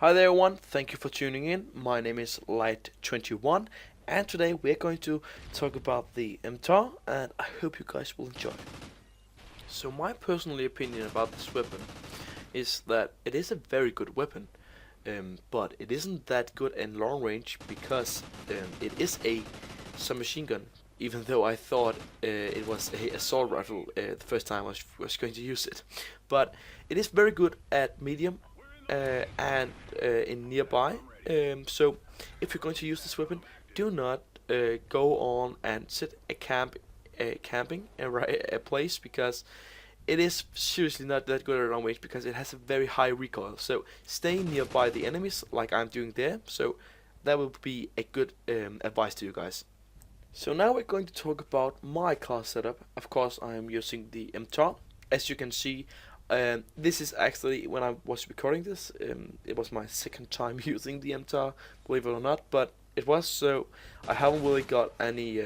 Hi there everyone, thank you for tuning in. My name is Light21 and today we're going to talk about the MTAR and I hope you guys will enjoy. So my personal opinion about this weapon is that it is a very good weapon, but it isn't that good in long range because it is a submachine gun. Even though I thought it was a assault rifle the first time I was going to use it, but it is very good at medium and in nearby. So if you're going to use this weapon, do not go on and set a camping a place because it is seriously not that good at long range because it has a very high recoil. So stay nearby the enemies like I'm doing there. So that will be a good advice to you guys. So now we're going to talk about my class setup. Of course, I am using the MTAR. As you can see, this is actually when I was recording this. It was my second time using the MTAR, believe it or not. But it was so I haven't really got any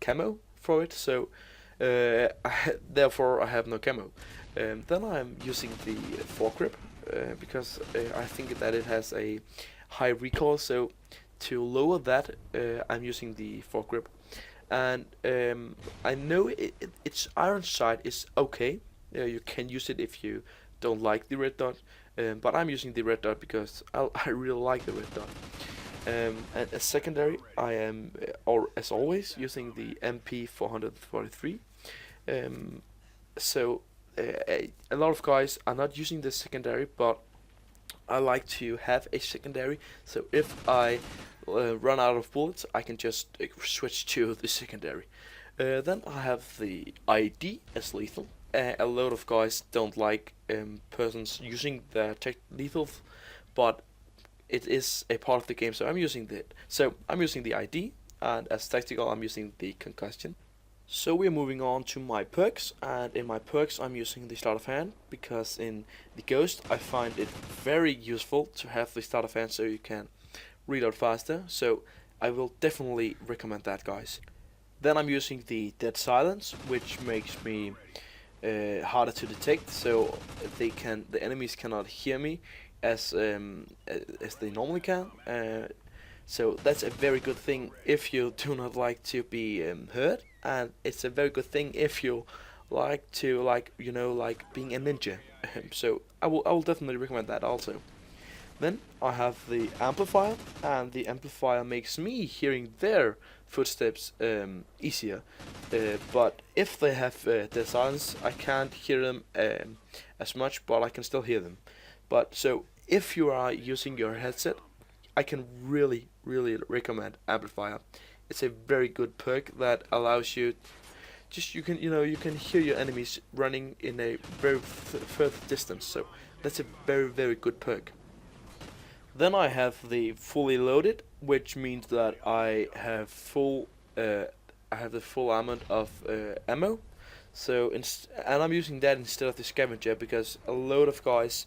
camo for it. So therefore I have no camo. Then I'm using the foregrip because I think that it has a high recoil. So to lower that, I'm using the foregrip, and I know its iron sight is okay. You can use it if you don't like the red dot, but I'm using the red dot because I really like the red dot. And as secondary, I am, or as always, using the MP443. So a lot of guys are not using the secondary, but I like to have a secondary. So if I run out of bullets, I can just switch to the secondary. Then I have the ID as lethal. A lot of guys don't like persons using the tech lethal, but it is a part of the game, so I'm using that. So I'm using the ID, and as tactical, I'm using the concussion. So we're moving on to my perks, and in my perks I'm using the sleight of hand because in the Ghost I find it very useful to have the sleight of hand so you can reload faster. So I will definitely recommend that, guys. Then I'm using the dead silence, which makes me harder to detect, so the enemies cannot hear me as they normally can. So that's a very good thing if you do not like to be heard, and it's a very good thing if you like to like being a ninja. So I will definitely recommend that also. Then I have the amplifier, and the amplifier makes me hearing their footsteps easier. But if they have their silence, I can't hear them as much, but I can still hear them. But so if you are using your headset, I can really recommend amplifier. It's a very good perk that allows you just you can hear your enemies running in a very further distance. So that's a very good perk. Then I have the fully loaded, which means that I have the full amount of ammo. So and I'm using that instead of the scavenger because a lot of guys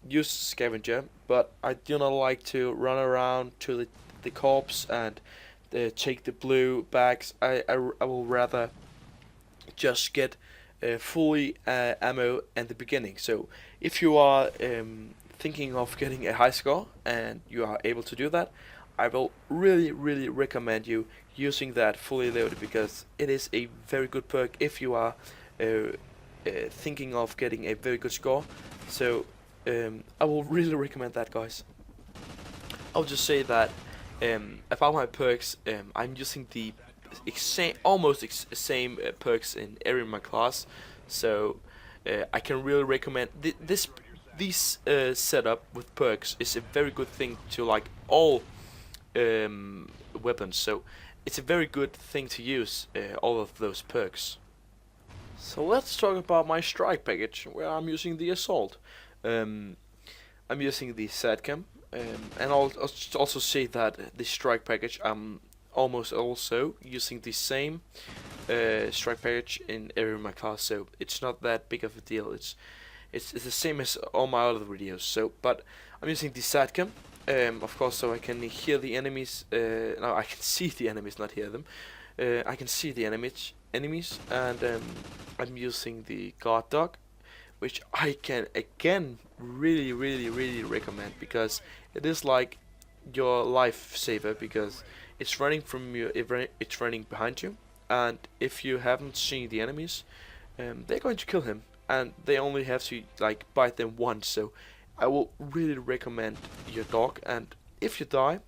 use scavenger, but I do not like to run around to the corpse and take the blue bags. I will rather just get fully ammo at the beginning. So if you are thinking of getting a high score and you are able to do that, I will really recommend you using that fully loaded because it is a very good perk if you are thinking of getting a very good score. So I will really recommend that, guys. I'll just say that about my perks, I'm using the almost same perks in every my class, so I can really recommend this setup with perks is a very good thing to like all weapons. So it's a very good thing to use all of those perks. So let's talk about my strike package where I'm using the assault. Um, I'm using the SATCAM, and I'll also say that the strike package I'm almost also using the same strike package in every my class, so it's not that big of a deal. It's the same as all my other videos. So, but I'm using the SATCAM, of course, so I can hear the enemies. No, I can see the enemies, not hear them. I can see the enemies, and I'm using the guard dog, which I can again really recommend, because it is like your lifesaver, because it's running from you, it's running behind you, and if you haven't seen the enemies, they're going to kill him, and they only have to like bite them once. So I will really recommend your dog, and if you die,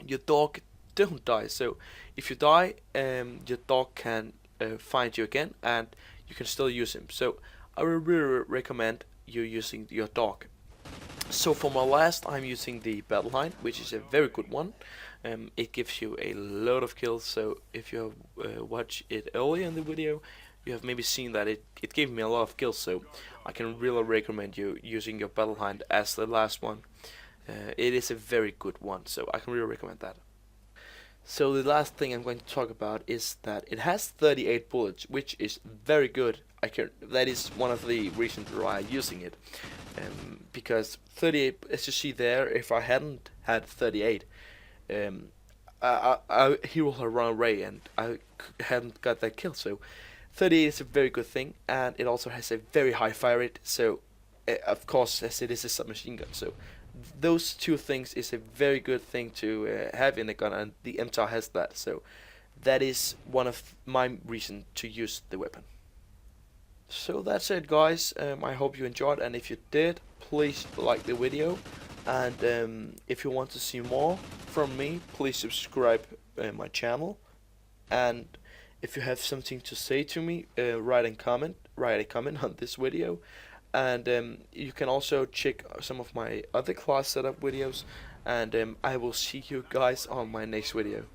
your dog don't die. So if you die, your dog can find you again, and you can still use him. So I will really recommend you using your dog. So for my last, I'm using the battle line, which is a very good one. It gives you a lot of kills. So if you have watched it earlier in the video, you have maybe seen that it gave me a lot of kills. So I can really recommend you using your battle line as the last one. It is a very good one, so I can really recommend that. So the last thing I'm going to talk about is that it has 38 bullets, which is very good. That is one of the reasons why I'm using it, because 38, as you see there, if I hadn't had 38, he will have run away and I hadn't got that kill. So 38 is a very good thing, and it also has a very high fire rate. So of course, as it is a submachine gun, so those two things is a very good thing to have in a gun, and the MTAR has that. So that is one of my reasons to use the weapon. So that's it, guys. I hope you enjoyed, and if you did, please like the video, and if you want to see more from me, please subscribe my channel, and if you have something to say to me, write a comment on this video, and you can also check some of my other class setup videos, and I will see you guys on my next video.